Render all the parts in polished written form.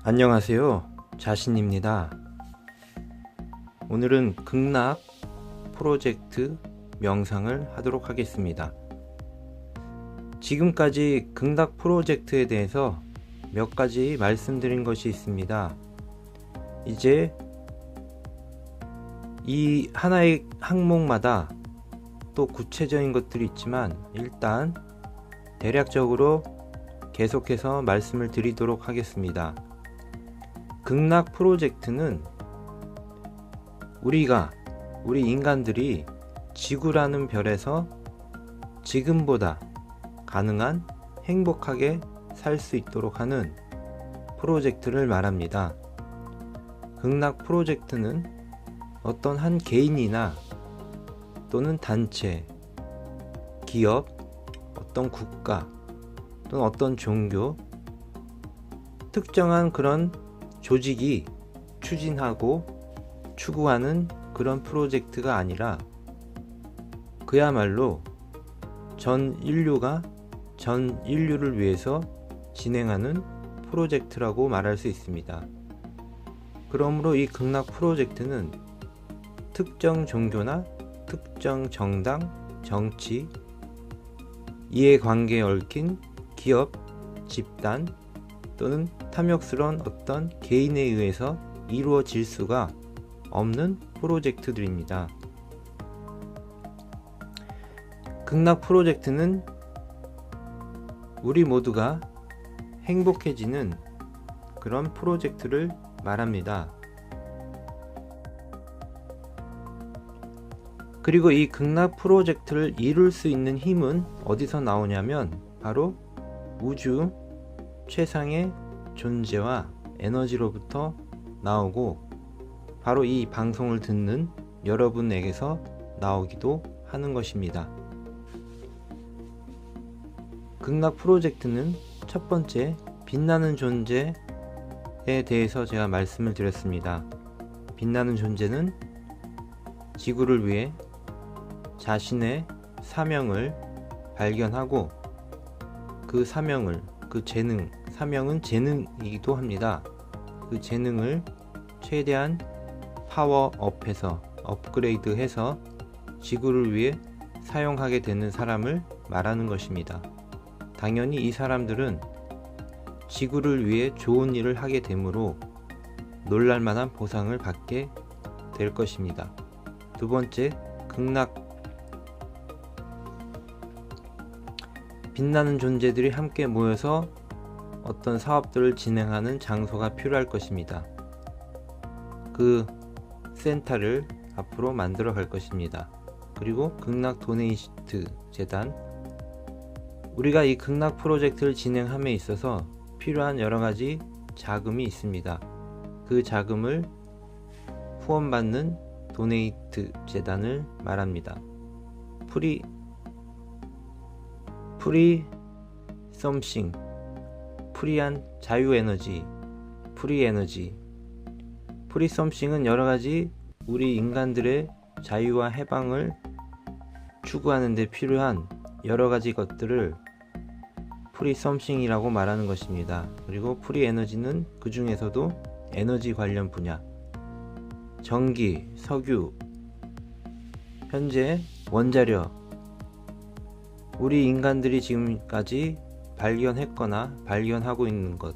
안녕하세요. 자신입니다. 오늘은 극락 프로젝트 명상을 하도록 하겠습니다. 지금까지 극락 프로젝트에 대해서 몇 가지 말씀드린 것이 있습니다. 이제 이 하나의 항목마다 또 구체적인 것들이 있지만 일단 대략적으로 계속해서 말씀을 드리도록 하겠습니다. 극락 프로젝트는 우리 인간들이 지구라는 별에서 지금보다 가능한 행복하게 살 수 있도록 하는 프로젝트를 말합니다. 극락 프로젝트는 어떤 한 개인이나 또는 단체, 기업, 어떤 국가 또는 어떤 종교, 특정한 그런 조직이 추진하고 추구하는 그런 프로젝트가 아니라 그야말로 전 인류를 위해서 진행하는 프로젝트라고 말할 수 있습니다. 그러므로 이 극락 프로젝트는 특정 종교나 특정 정당, 정치, 이해관계에 얽힌 기업, 집단 또는 탐욕스러운 어떤 개인에 의해서 이루어질 수가 없는 프로젝트들입니다. 극락 프로젝트는 우리 모두가 행복해지는 그런 프로젝트를 말합니다. 그리고 이 극락 프로젝트를 이룰 수 있는 힘은 어디서 나오냐면 바로 우주 최상의 존재와 에너지로부터 나오고 바로 이 방송을 듣는 여러분에게서 나오기도 하는 것입니다. 극락 프로젝트는 첫 번째 빛나는 존재에 대해서 제가 말씀을 드렸습니다. 빛나는 존재는 지구를 위해 자신의 사명을 발견하고 그 사명은 재능이기도 합니다. 그 재능을 최대한 파워업해서 업그레이드해서 지구를 위해 사용하게 되는 사람을 말하는 것입니다. 당연히 이 사람들은 지구를 위해 좋은 일을 하게 되므로 놀랄만한 보상을 받게 될 것입니다. 두 번째, 빛나는 존재들이 함께 모여서 어떤 사업들을 진행하는 장소가 필요할 것입니다. 그 센터를 앞으로 만들어 갈 것입니다. 그리고 극락 도네이트 재단, 우리가 이 극락 프로젝트를 진행함에 있어서 필요한 여러가지 자금이 있습니다. 그 자금을 후원받는 도네이트 재단을 말합니다. 프리 썸씽, 프리한 자유에너지, 프리에너지. 프리 썸씽은 여러가지 우리 인간들의 자유와 해방을 추구하는 데 필요한 여러가지 것들을 프리 썸씽이라고 말하는 것입니다. 그리고 프리 에너지는 그 중에서도 에너지 관련 분야, 전기, 석유, 현재 원자력, 우리 인간들이 지금까지 발견했거나 발견하고 있는 것,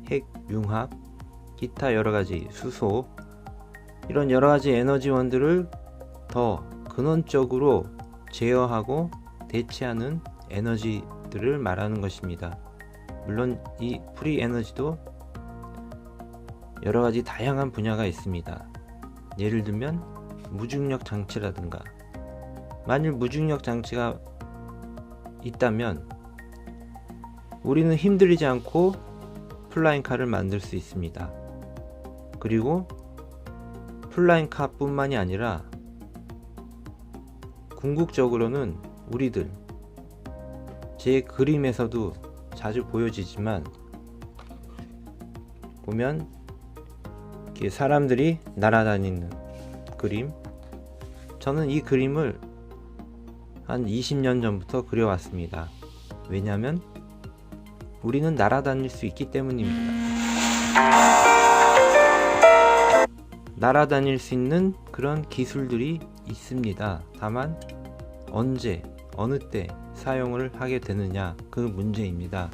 핵, 융합, 기타 여러가지, 수소, 이런 여러가지 에너지원들을 더 근원적으로 제어하고 대체하는 에너지들을 말하는 것입니다. 물론 이 프리 에너지도 여러가지 다양한 분야가 있습니다. 예를 들면 무중력 장치라든가, 만일 무중력 장치가 있다면 우리는 힘들이지 않고 플라잉카를 만들 수 있습니다. 그리고 플라잉카 뿐만이 아니라 궁극적으로는 우리들, 제 그림에서도 자주 보여지지만 보면 이렇게 사람들이 날아다니는 그림, 저는 이 그림을 한 20년 전부터 그려왔습니다. 왜냐하면 우리는 날아다닐 수 있기 때문입니다. 날아다닐 수 있는 그런 기술들이 있습니다. 다만 언제, 어느 때 사용을 하게 되느냐, 그 문제입니다.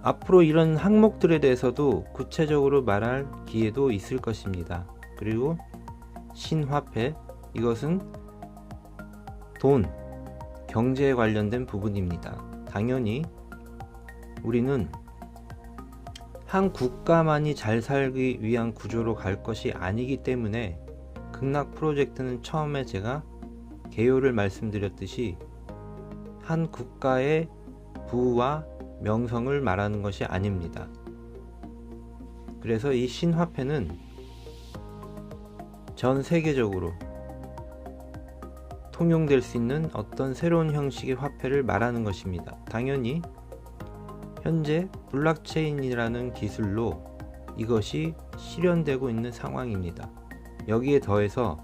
앞으로 이런 항목들에 대해서도 구체적으로 말할 기회도 있을 것입니다. 그리고 신화폐, 이것은 돈, 경제에 관련된 부분입니다. 당연히 우리는 한 국가만이 잘 살기 위한 구조로 갈 것이 아니기 때문에 극락 프로젝트는 처음에 제가 개요를 말씀드렸듯이 한 국가의 부와 명성을 말하는 것이 아닙니다. 그래서 이 신화폐는 전 세계적으로 통용될 수 있는 어떤 새로운 형식의 화폐를 말하는 것입니다. 당연히 현재 블록체인이라는 기술로 이것이 실현되고 있는 상황입니다. 여기에 더해서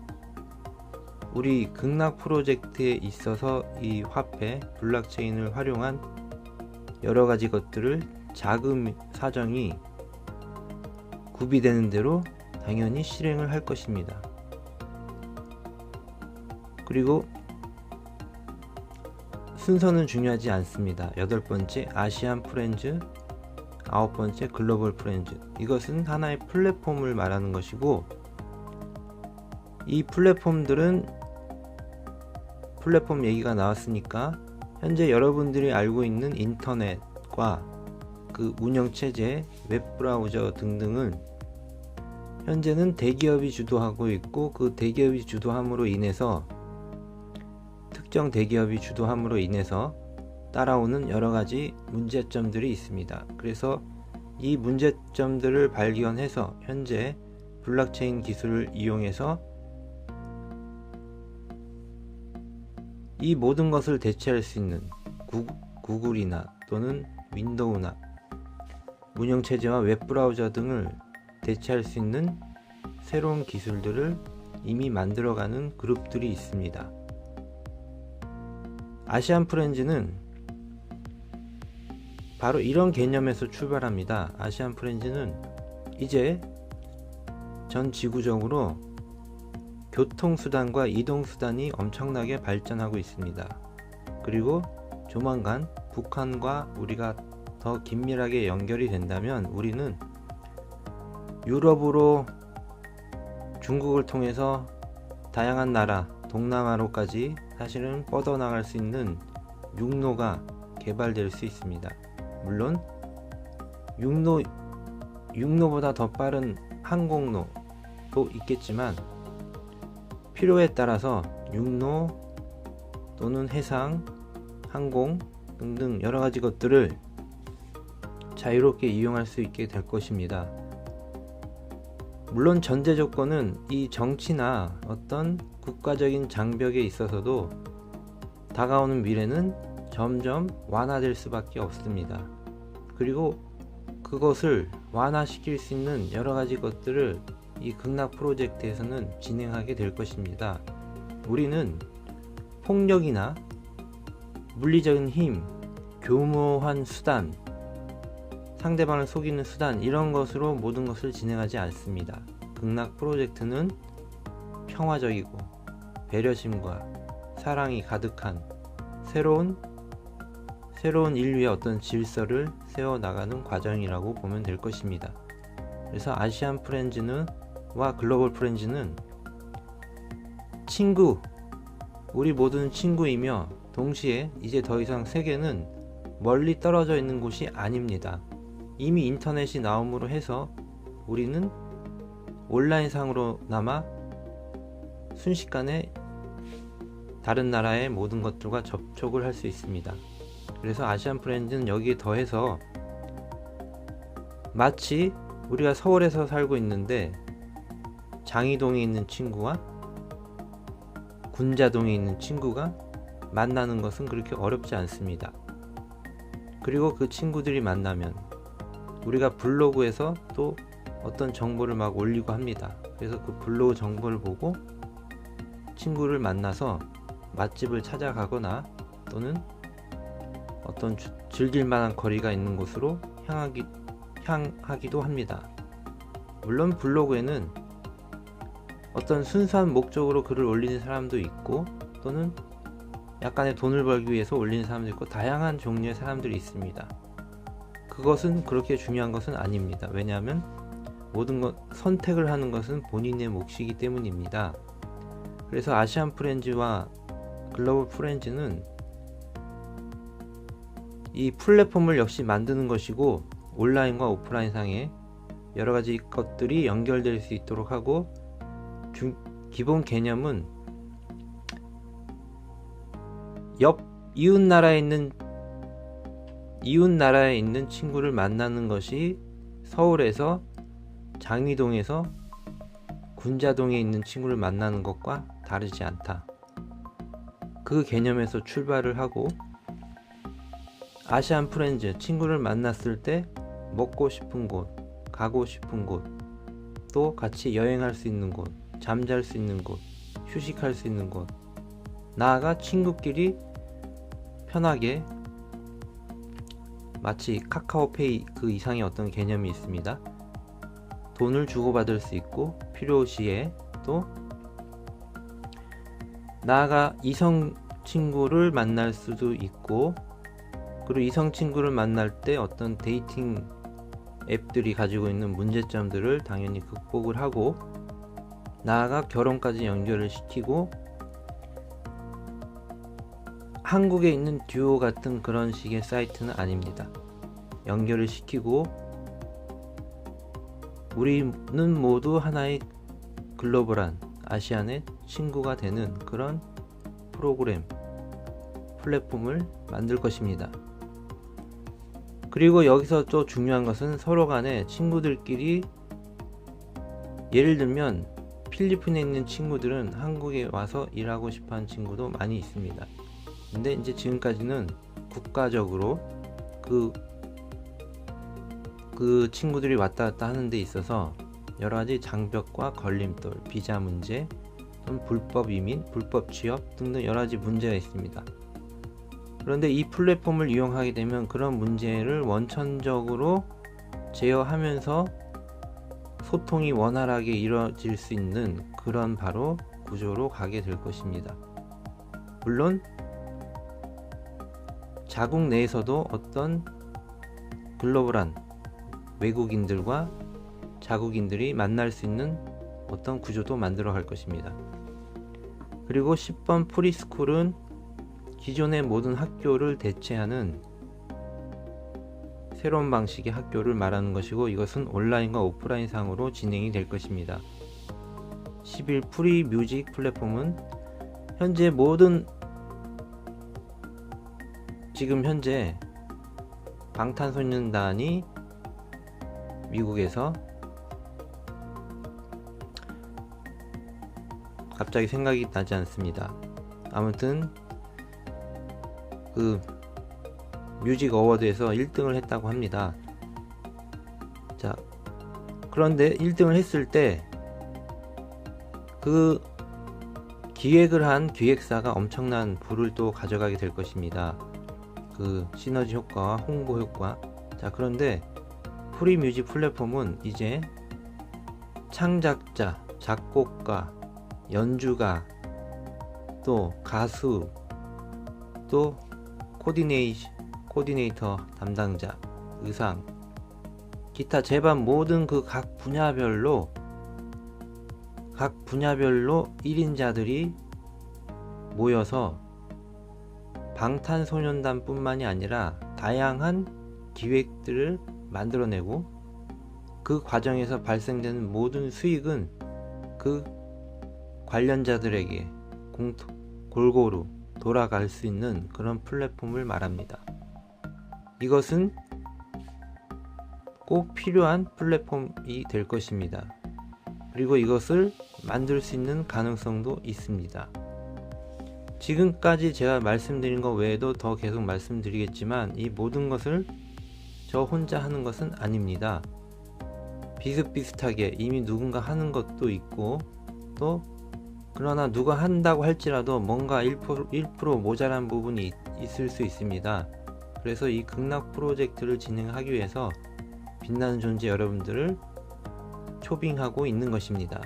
우리 극락 프로젝트에 있어서 이 화폐, 블록체인을 활용한 여러가지 것들을 자금 사정이 구비되는 대로 당연히 실행을 할 것입니다. 그리고 순서는 중요하지 않습니다. 8번째 아시안 프렌즈, 9번째 글로벌 프렌즈. 이것은 하나의 플랫폼을 말하는 것이고, 이 플랫폼들은 플랫폼 얘기가 나왔으니까 현재 여러분들이 알고 있는 인터넷과 그 운영체제, 웹브라우저 등등은 현재는 대기업이 주도하고 있고, 그 대기업이 주도함으로 인해서 특정 대기업이 주도함으로 인해서 따라오는 여러가지 문제점들이 있습니다. 그래서 이 문제점들을 발견해서 현재 블록체인 기술을 이용해서 이 모든 것을 대체할 수 있는 구글이나 또는 윈도우나 운영체제와 웹브라우저 등을 대체할 수 있는 새로운 기술들을 이미 만들어가는 그룹들이 있습니다. 아시안 프렌즈는 바로 이런 개념에서 출발합니다. 아시안 프렌즈는 이제 전 지구적으로 교통수단과 이동수단이 엄청나게 발전하고 있습니다. 그리고 조만간 북한과 우리가 더 긴밀하게 연결이 된다면 우리는 유럽으로 중국을 통해서 다양한 나라, 동남아로까지 사실은 뻗어나갈 수 있는 육로가 개발될 수 있습니다. 물론 육로보다 더 빠른 항공로도 있겠지만 필요에 따라서 육로 또는 해상, 항공 등등 여러가지 것들을 자유롭게 이용할 수 있게 될 것입니다. 물론 전제 조건은 이 정치나 어떤 국가적인 장벽에 있어서도 다가오는 미래는 점점 완화될 수밖에 없습니다. 그리고 그것을 완화시킬 수 있는 여러가지 것들을 이 극락 프로젝트에서는 진행하게 될 것입니다. 우리는 폭력이나 물리적인 힘, 교묘한 수단, 상대방을 속이는 수단, 이런 것으로 모든 것을 진행하지 않습니다. 극락 프로젝트는 평화적이고 배려심과 사랑이 가득한 새로운 인류의 어떤 질서를 세워나가는 과정이라고 보면 될 것입니다. 그래서 아시안 프렌즈와 글로벌 프렌즈는 친구, 우리 모두는 친구이며 동시에 이제 더 이상 세계는 멀리 떨어져 있는 곳이 아닙니다. 이미 인터넷이 나옴으로 해서 우리는 온라인상으로나마 순식간에 다른 나라의 모든 것들과 접촉을 할 수 있습니다. 그래서 아시안 프렌즈는 여기에 더해서 마치 우리가 서울에서 살고 있는데 장이동에 있는 친구와 군자동에 있는 친구가 만나는 것은 그렇게 어렵지 않습니다. 그리고 그 친구들이 만나면 우리가 블로그에서 또 어떤 정보를 막 올리고 합니다. 그래서 그 블로그 정보를 보고 친구를 만나서 맛집을 찾아가거나 또는 어떤 즐길 만한 거리가 있는 곳으로 향하기도 합니다. 물론 블로그에는 어떤 순수한 목적으로 글을 올리는 사람도 있고, 또는 약간의 돈을 벌기 위해서 올리는 사람도 있고, 다양한 종류의 사람들이 있습니다. 그것은 그렇게 중요한 것은 아닙니다. 왜냐하면 모든 것 선택을 하는 것은 본인의 몫이기 때문입니다. 그래서 아시안 프렌즈와 글로벌 프렌즈는 이 플랫폼을 역시 만드는 것이고, 온라인과 오프라인 상의 여러가지 것들이 연결될 수 있도록 하고, 기본 개념은 이웃 나라에 있는 친구를 만나는 것이 서울에서 장위동에서 군자동에 있는 친구를 만나는 것과 다르지 않다. 그 개념에서 출발을 하고, 아시안 프렌즈, 친구를 만났을 때 먹고 싶은 곳, 가고 싶은 곳, 또 같이 여행할 수 있는 곳, 잠잘 수 있는 곳, 휴식할 수 있는 곳, 나아가 친구끼리 편하게, 마치 카카오페이 그 이상의 어떤 개념이 있습니다. 돈을 주고받을 수 있고, 필요시에 또 나아가 이성 친구를 만날 수도 있고, 그리고 이성 친구를 만날 때 어떤 데이팅 앱들이 가지고 있는 문제점들을 당연히 극복을 하고, 나아가 결혼까지 연결을 시키고, 한국에 있는 듀오 같은 그런 식의 사이트는 아닙니다. 연결을 시키고, 우리는 모두 하나의 글로벌한 아시안의 친구가 되는 그런 프로그램, 플랫폼을 만들 것입니다. 그리고 여기서 또 중요한 것은 서로 간에 친구들끼리, 예를 들면 필리핀에 있는 친구들은 한국에 와서 일하고 싶어 하는 친구도 많이 있습니다. 근데 이제 지금까지는 국가적으로 그 친구들이 왔다 갔다 하는 데 있어서 여러가지 장벽과 걸림돌, 비자 문제, 또는 불법 이민, 불법 취업 등등 여러가지 문제가 있습니다. 그런데 이 플랫폼을 이용하게 되면 그런 문제를 원천적으로 제어하면서 소통이 원활하게 이루어질 수 있는 그런 바로 구조로 가게 될 것입니다. 물론 자국 내에서도 어떤 글로벌한 외국인들과 자국인들이 만날 수 있는 어떤 구조도 만들어 갈 것입니다. 그리고 10번 프리스쿨은 기존의 모든 학교를 대체하는 새로운 방식의 학교를 말하는 것이고, 이것은 온라인과 오프라인 상으로 진행이 될 것입니다. 11 프리 뮤직 플랫폼은 지금 현재 방탄소년단이 미국에서, 갑자기 생각이 나지 않습니다. 아무튼 그 뮤직 어워드에서 1등을 했다고 합니다. 자, 그런데 1등을 했을 때 그 기획을 한 기획사가 엄청난 부를 또 가져가게 될 것입니다. 그 시너지 효과와 홍보 효과. 자, 그런데 프리뮤직 플랫폼은 이제 창작자, 작곡가, 연주가, 또 가수, 또 코디네이터 담당자, 의상, 기타 제반 모든 그 각 분야별로 1인자들이 모여서 방탄소년단 뿐만이 아니라 다양한 기획들을 만들어내고, 그 과정에서 발생되는 모든 수익은 그 관련자들에게 골고루 돌아갈 수 있는 그런 플랫폼을 말합니다. 이것은 꼭 필요한 플랫폼이 될 것입니다. 그리고 이것을 만들 수 있는 가능성도 있습니다. 지금까지 제가 말씀드린 것 외에도 더 계속 말씀드리겠지만, 이 모든 것을 저 혼자 하는 것은 아닙니다. 비슷비슷하게 이미 누군가 하는 것도 있고, 또 그러나 누가 한다고 할지라도 뭔가 1% 모자란 부분이 있을 수 있습니다. 그래서 이 극락 프로젝트를 진행하기 위해서 빛나는 존재 여러분들을 초빙하고 있는 것입니다.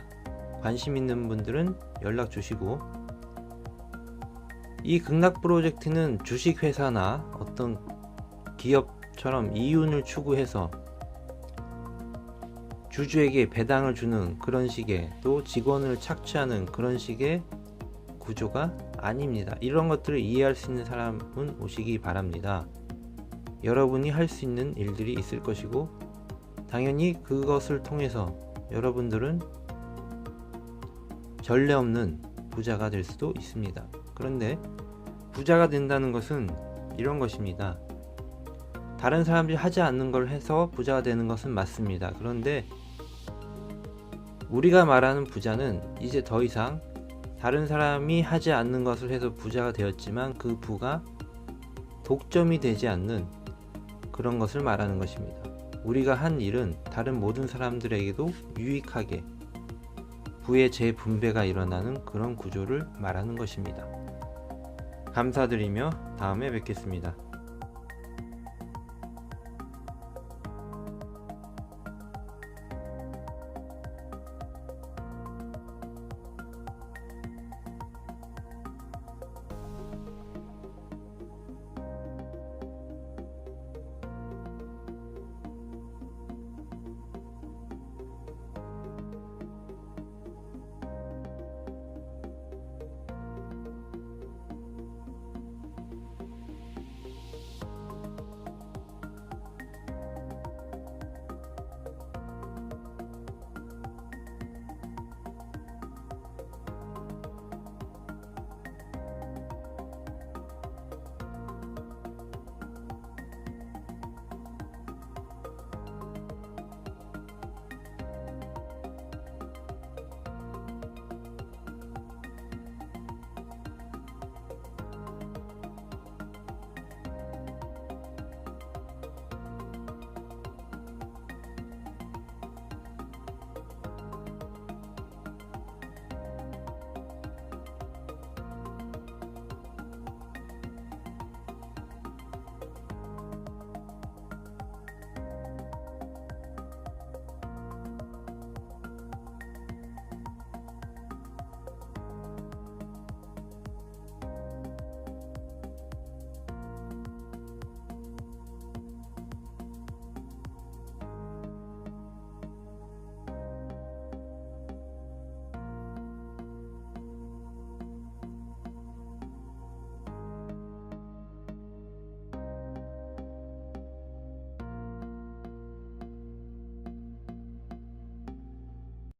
관심 있는 분들은 연락 주시고, 이 극락 프로젝트는 주식회사나 어떤 기업처럼 이윤을 추구해서 주주에게 배당을 주는 그런 식의, 또 직원을 착취하는 그런 식의 구조가 아닙니다. 이런 것들을 이해할 수 있는 사람은 오시기 바랍니다. 여러분이 할 수 있는 일들이 있을 것이고, 당연히 그것을 통해서 여러분들은 전례 없는 부자가 될 수도 있습니다. 그런데 부자가 된다는 것은 이런 것입니다. 다른 사람들이 하지 않는 걸 해서 부자가 되는 것은 맞습니다. 그런데 우리가 말하는 부자는 이제 더 이상 다른 사람이 하지 않는 것을 해서 부자가 되었지만 그 부가 독점이 되지 않는 그런 것을 말하는 것입니다. 우리가 한 일은 다른 모든 사람들에게도 유익하게 부의 재분배가 일어나는 그런 구조를 말하는 것입니다. 감사드리며 다음에 뵙겠습니다.